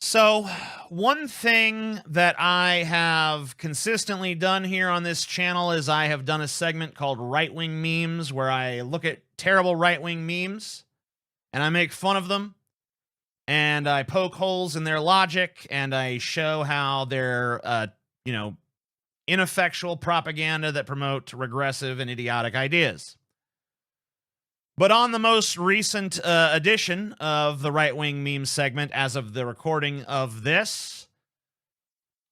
So, one thing that I have consistently done here on this channel is I have done a segment called Right-Wing Memes, where I look at terrible right-wing memes and I make fun of them and I poke holes in their logic and I show how they're, ineffectual propaganda that promote regressive and idiotic ideas. But on the most recent edition of the right-wing meme segment, as of the recording of this,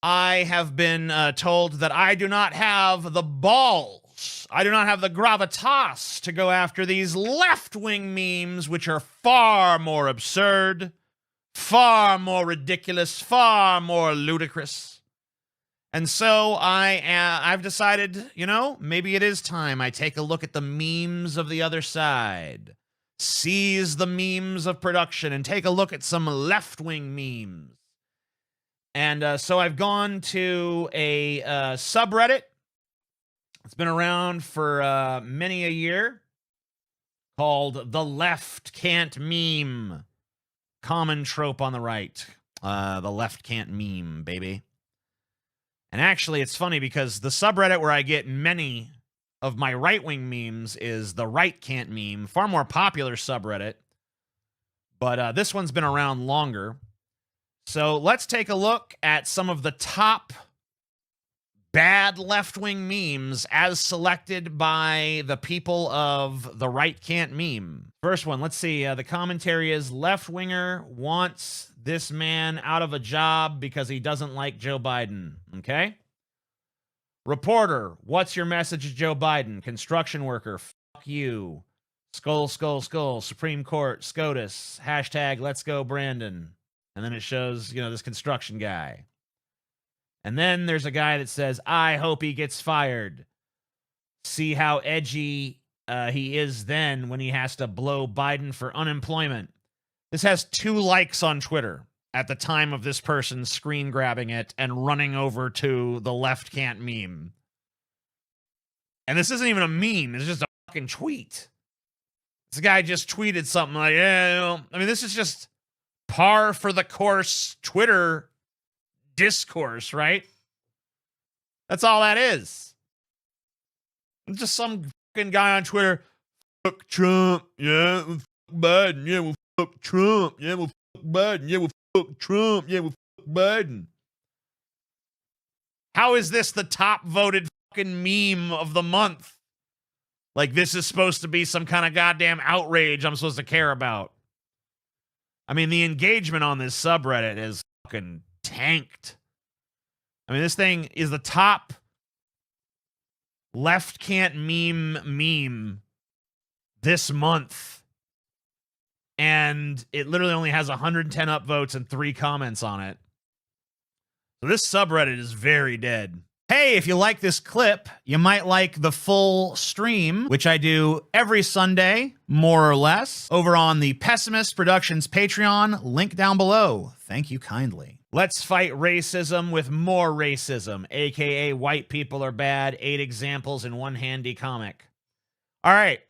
I have been told that I do not have the balls, I do not have the gravitas to go after these left-wing memes, which are far more absurd, far more ridiculous, far more ludicrous. And so I've decided, maybe it is time I take a look at the memes of the other side, seize the memes of production, and take a look at some left-wing memes. And so I've gone to a subreddit. It's been around for many a year, called The Left Can't Meme. Common trope on the right. The left can't meme, baby. And actually, it's funny because the subreddit where I get many of my right-wing memes is the Right Can't Meme, far more popular subreddit. But this one's been around longer. So let's take a look at some of the top bad left-wing memes as selected by the people of the Right Can't Meme. First one, let's see. The commentary is, left-winger wants this man out of a job because he doesn't like Joe Biden. Okay? Reporter, what's your message to Joe Biden? Construction worker, fuck you. Skull, skull, skull. Supreme Court, SCOTUS. Hashtag let's go Brandon. And then it shows, this construction guy. And then there's a guy that says, I hope he gets fired. See how edgy he is then when he has to blow Biden for unemployment. This has 2 likes on Twitter at the time of this person screen grabbing it and running over to the Left Can't Meme. And this isn't even a meme. It's just a fucking tweet. This guy just tweeted something like, this is just par for the course Twitter discourse, right? That's all that is. It's just some fucking guy on Twitter, fuck Trump, yeah, we'll fuck Biden, yeah, we'll fuck Trump, yeah, we'll fuck Biden, yeah, we'll fuck Trump, yeah, we'll fuck Biden. How is this the top voted fucking meme of the month? Like this is supposed to be some kind of goddamn outrage I'm supposed to care about. I mean, the engagement on this subreddit is fucking tanked. I mean, this thing is the top left can't meme this month. And it literally only has 110 upvotes and 3 comments on it. So this subreddit is very dead. Hey, if you like this clip, you might like the full stream, which I do every Sunday, more or less, over on the Pessimist Productions Patreon, link down below. Thank you kindly. Let's fight racism with more racism, aka white people are bad, 8 examples in one handy comic. All right,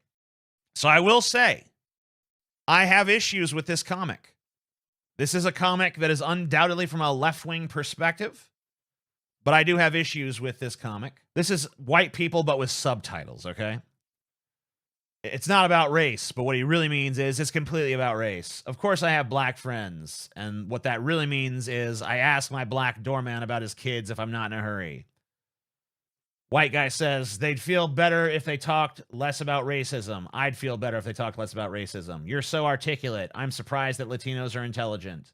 so I will say, I have issues with this comic. This is a comic that is undoubtedly from a left-wing perspective. But I do have issues with this comic. This is white people, but with subtitles, okay? It's not about race, but what he really means is it's completely about race. Of course, I have black friends, and what that really means is I ask my black doorman about his kids if I'm not in a hurry. White guy says they'd feel better if they talked less about racism. I'd feel better if they talked less about racism. You're so articulate. I'm surprised that Latinos are intelligent.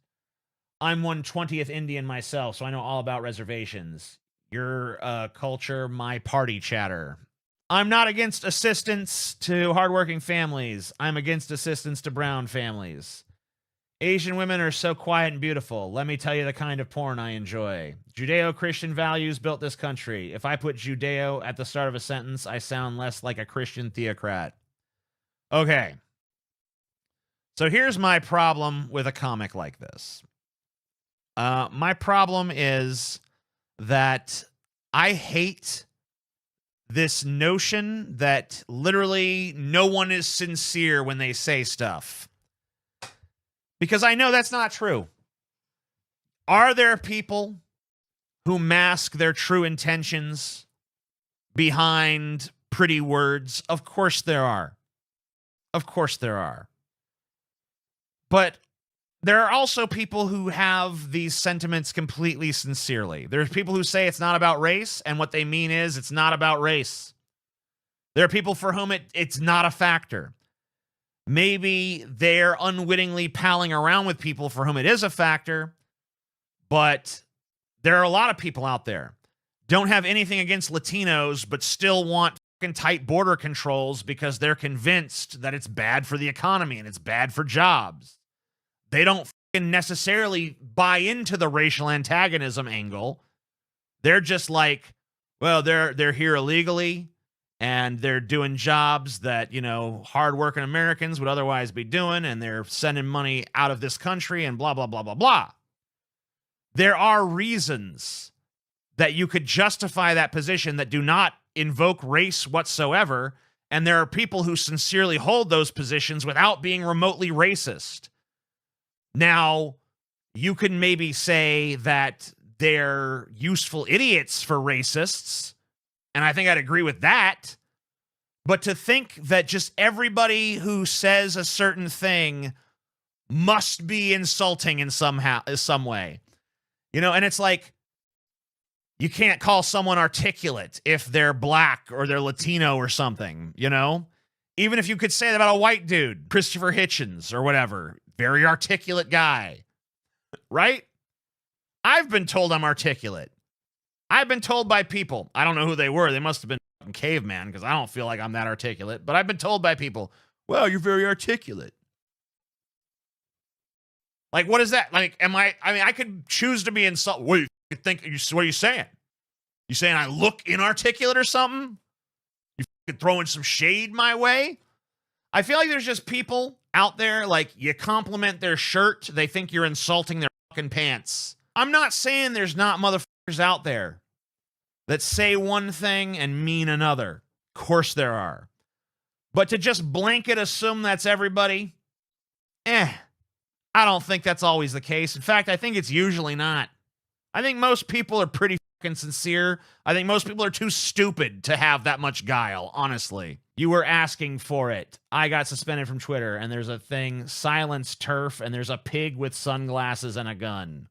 I'm 1/20th Indian myself, so I know all about reservations. Your culture, my party chatter. I'm not against assistance to hardworking families. I'm against assistance to brown families. Asian women are so quiet and beautiful. Let me tell you the kind of porn I enjoy. Judeo-Christian values built this country. If I put Judeo at the start of a sentence, I sound less like a Christian theocrat. Okay. So here's my problem with a comic like this. My problem is that I hate this notion that literally no one is sincere when they say stuff. Because I know that's not true. Are there people who mask their true intentions behind pretty words? Of course there are. Of course there are. But there are also people who have these sentiments completely sincerely. There's people who say it's not about race, and what they mean is it's not about race. There are people for whom it's not a factor. Maybe they're unwittingly palling around with people for whom it is a factor, but there are a lot of people out there don't have anything against Latinos, but still want fucking tight border controls because they're convinced that it's bad for the economy and it's bad for jobs. They don't fucking necessarily buy into the racial antagonism angle. They're just like, well, they're here illegally and they're doing jobs that, you know, hardworking Americans would otherwise be doing, and they're sending money out of this country and blah, blah, blah, blah, blah. There are reasons that you could justify that position that do not invoke race whatsoever, and there are people who sincerely hold those positions without being remotely racist. Now, you can maybe say that they're useful idiots for racists, and I think I'd agree with that. But to think that just everybody who says a certain thing must be insulting in some way, you know, and it's like, you can't call someone articulate if they're black or they're Latino or something, you know? Even if you could say that about a white dude, Christopher Hitchens or whatever, very articulate guy, right? I've been told I'm articulate. I've been told by people, I don't know who they were, they must have been fucking caveman, because I don't feel like I'm that articulate, but I've been told by people, well, you're very articulate. Like, what is that? Like, I mean, I could choose to be insulted. What do you think? What are you saying? You saying I look inarticulate or something? You fucking throwing some shade my way? I feel like there's just people out there, like, you compliment their shirt, they think you're insulting their fucking pants. I'm not saying there's not motherfuckers out there that say one thing and mean another. Of course there are. But to just blanket assume that's everybody, I don't think that's always the case. In fact, I think it's usually not. I think most people are pretty fucking sincere. I think most people are too stupid to have that much guile, honestly. You were asking for it. I got suspended from Twitter, and there's a thing, silence turf, and there's a pig with sunglasses and a gun.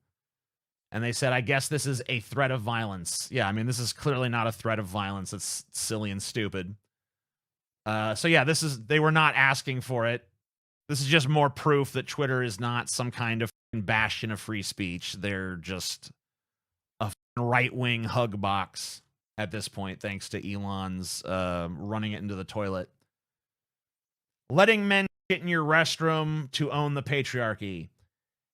And they said, I guess this is a threat of violence. Yeah, I mean, this is clearly not a threat of violence. It's silly and stupid. So yeah, they were not asking for it. This is just more proof that Twitter is not some kind of bastion of free speech. They're just a right-wing hug box at this point, thanks to Elon's running it into the toilet. Letting men get in your restroom to own the patriarchy.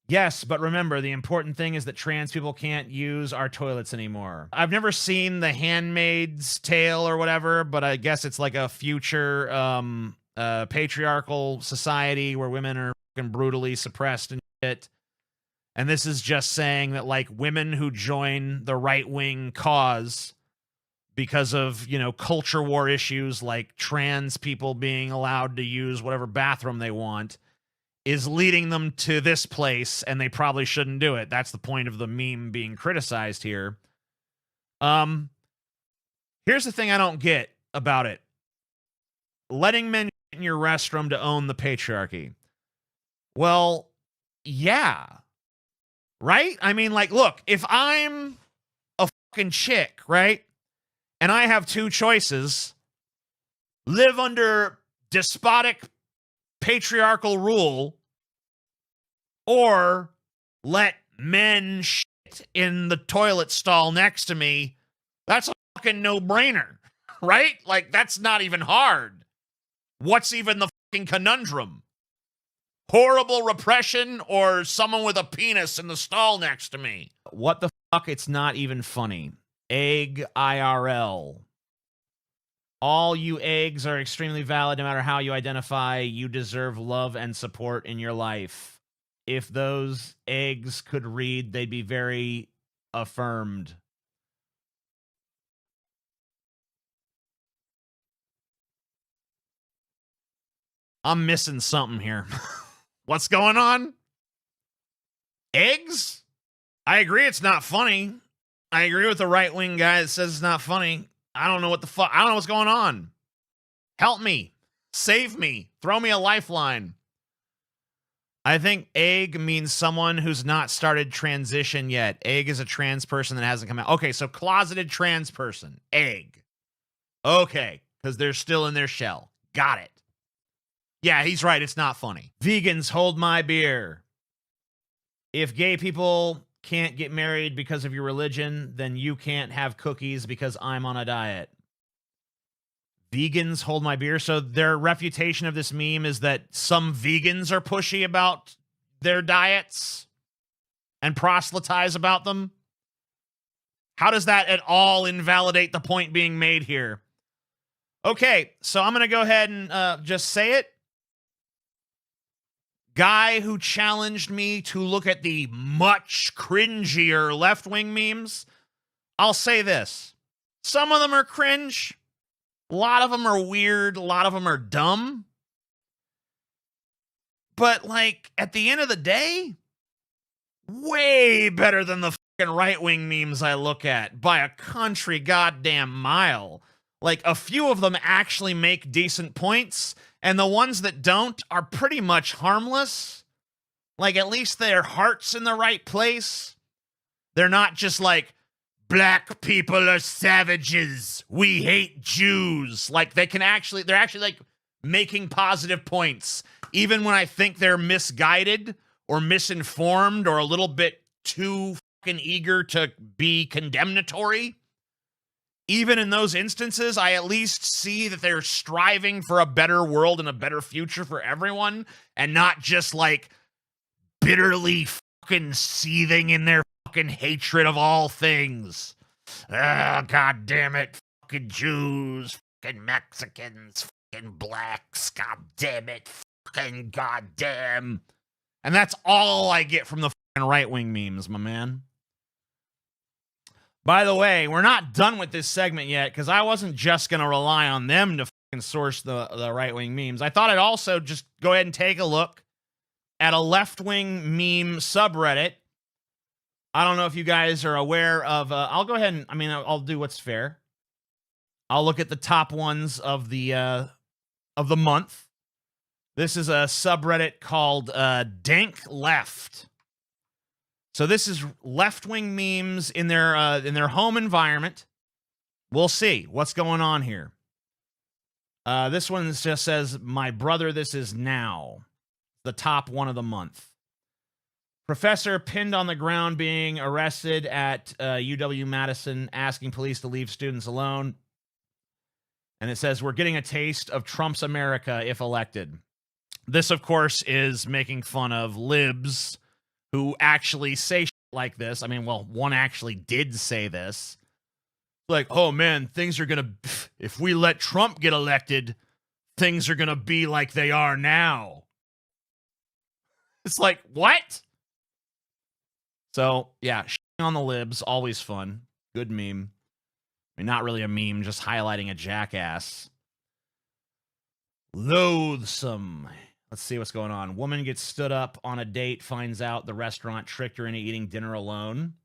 Yes, but remember, the important thing is that trans people can't use our toilets anymore. I've never seen The Handmaid's Tale or whatever, but I guess it's like a future patriarchal society where women are fucking brutally suppressed and shit. And this is just saying that, like, women who join the right-wing cause because of, you know, culture war issues like trans people being allowed to use whatever bathroom they want is leading them to this place, and they probably shouldn't do it. That's the point of the meme being criticized here. Here's the thing I don't get about it. Letting men in your restroom to own the patriarchy. Well, yeah. Right? I mean, like, look, if I'm a fucking chick, right? And I have two choices. Live under despotic patriarchal rule, or let men shit in the toilet stall next to me. That's a fucking no-brainer, right? Like, that's not even hard. What's even the fucking conundrum? Horrible repression or someone with a penis in the stall next to me? What the fuck? It's not even funny. Egg IRL. All you eggs are extremely valid no matter how you identify. You deserve love and support in your life. If those eggs could read, they'd be very affirmed. I'm missing something here. What's going on? Eggs? I agree it's not funny. I agree with the right-wing guy that says it's not funny. I don't know what the fuck. I don't know what's going on. Help me. Save me. Throw me a lifeline. I think egg means someone who's not started transition yet. Egg is a trans person that hasn't come out. Okay, so closeted trans person. Egg. Okay, because they're still in their shell. Got it. Yeah, he's right. It's not funny. Vegans, hold my beer. If gay people can't get married because of your religion, then you can't have cookies because I'm on a diet. Vegans, hold my beer. So their reputation of this meme is that some vegans are pushy about their diets and proselytize about them. How does that at all invalidate the point being made here? Okay, so I'm going to go ahead and just say it. Guy who challenged me to look at the much cringier left-wing memes, I'll say this. Some of them are cringe. A lot of them are weird. A lot of them are dumb. But, like, at the end of the day, way better than the fucking right-wing memes I look at by a country goddamn mile. Like, a few of them actually make decent points, and the ones that don't are pretty much harmless. Like, at least their heart's in the right place. They're not just like, black people are savages. We hate Jews. Like, they're actually like making positive points. Even when I think they're misguided or misinformed or a little bit too fucking eager to be condemnatory. Even in those instances, I at least see that they're striving for a better world and a better future for everyone and not just like bitterly fucking seething in their fucking hatred of all things. Ah, God damn it. Fucking Jews, fucking Mexicans, fucking blacks. God damn it. Fucking goddamn. And that's all I get from the fucking right-wing memes, my man. By the way, we're not done with this segment yet because I wasn't just going to rely on them to fucking source the right-wing memes. I thought I'd also just go ahead and take a look at a left-wing meme subreddit. I don't know if you guys are aware of, I'll go ahead and, I'll do what's fair. I'll look at the top ones of the month. This is a subreddit called dankleft. So this is left-wing memes in their home environment. We'll see what's going on here. This one just says, "My brother, this is now." The top one of the month. Professor pinned on the ground being arrested at UW-Madison, asking police to leave students alone. And it says, "We're getting a taste of Trump's America if elected." This, of course, is making fun of libs who actually say shit like this. One actually did say this. Like, oh man, things are gonna, if we let Trump get elected, things are gonna be like they are now. It's like, what? So, yeah, shitting on the libs, always fun. Good meme. Not really a meme, just highlighting a jackass. Loathsome. Let's see what's going on. Woman gets stood up on a date, finds out the restaurant tricked her into eating dinner alone.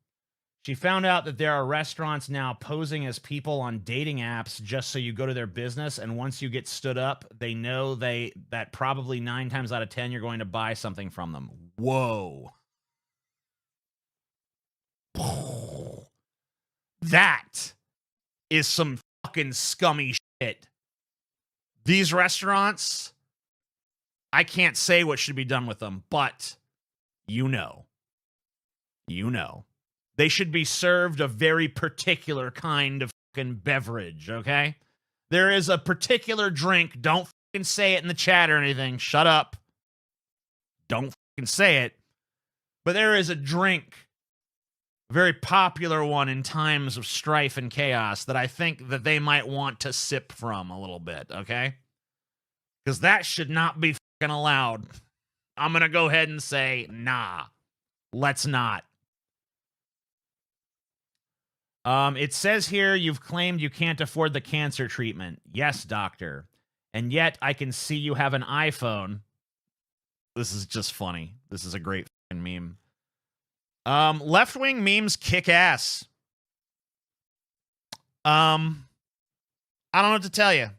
She found out that there are restaurants now posing as people on dating apps just so you go to their business, and once you get stood up, they know that probably 9 times out of 10 you're going to buy something from them. Whoa. That is some fucking scummy shit. These restaurants, I can't say what should be done with them, but you know. They should be served a very particular kind of fucking beverage, okay? There is a particular drink. Don't fucking say it in the chat or anything. Shut up. Don't fucking say it. But there is a drink, a very popular one in times of strife and chaos, that I think that they might want to sip from a little bit, okay? Because that should not be fucking allowed. I'm going to go ahead and say, nah, let's not. It says here, you've claimed you can't afford the cancer treatment. Yes, doctor. And yet I can see you have an iPhone. This is just funny. This is a great fucking meme. Left-wing memes kick ass. I don't know what to tell you.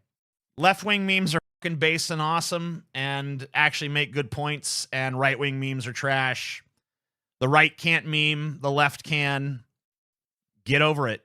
Left-wing memes are fucking base and awesome and actually make good points, and right-wing memes are trash. The right can't meme, the left can. Get over it.